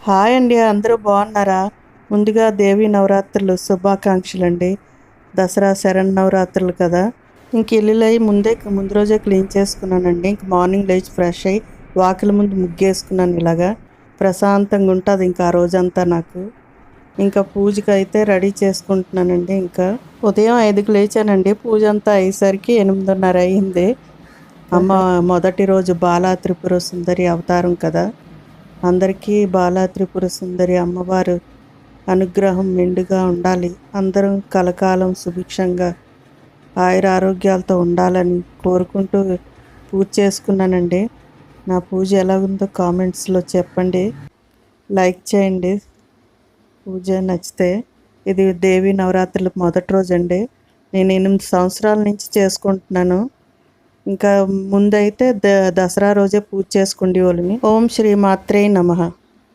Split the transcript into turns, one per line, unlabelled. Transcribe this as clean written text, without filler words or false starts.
Hi అండి, అందరూ బాగున్నారా? ముందుగా దేవి నవరాత్రులు శుభాకాంక్షలు అండి. దసరా శరన్నవరాత్రులు కదా, ఇంక ఇల్లులై ముందు రోజే క్లీన్ చేసుకున్నానండి. ఇంక మార్నింగ్ లేచి ఫ్రెష్ అయ్యి వాకిలి ముందు ముగ్గేసుకున్నాను. ఇలాగా ప్రశాంతంగా ఉంటుంది ఇంకా ఆ రోజంతా నాకు. ఇంకా పూజకి అయితే రెడీ చేసుకుంటున్నానండి. ఇంకా ఉదయం 5కి లేచానండి. పూజ అంతా అయ్యేసరికి 8:30 అయింది. అమ్మ మొదటి రోజు బాలా త్రిపుర సుందరి అవతారం కదా, అందరికీ బాలా త్రిపుర సుందరి అమ్మవారు అనుగ్రహం మెండుగా ఉండాలి, అందరం కలకాలం సుభిక్షంగా ఆయురారోగ్యాలతో ఉండాలని కోరుకుంటూ పూజ చేసుకున్నానండి. నా పూజ ఎలా ఉందో కామెంట్స్లో చెప్పండి, లైక్ చేయండి పూజ నచ్చితే. ఇది దేవి నవరాత్రుల మొదటి రోజు అండి. నేను 8 సంవత్సరాల నుంచి చేసుకుంటున్నాను. ఇంకా ముందైతే దసరా రోజే పూజ చేసుకునే వాళ్ళని. ఓం శ్రీ మాత్రే నమః.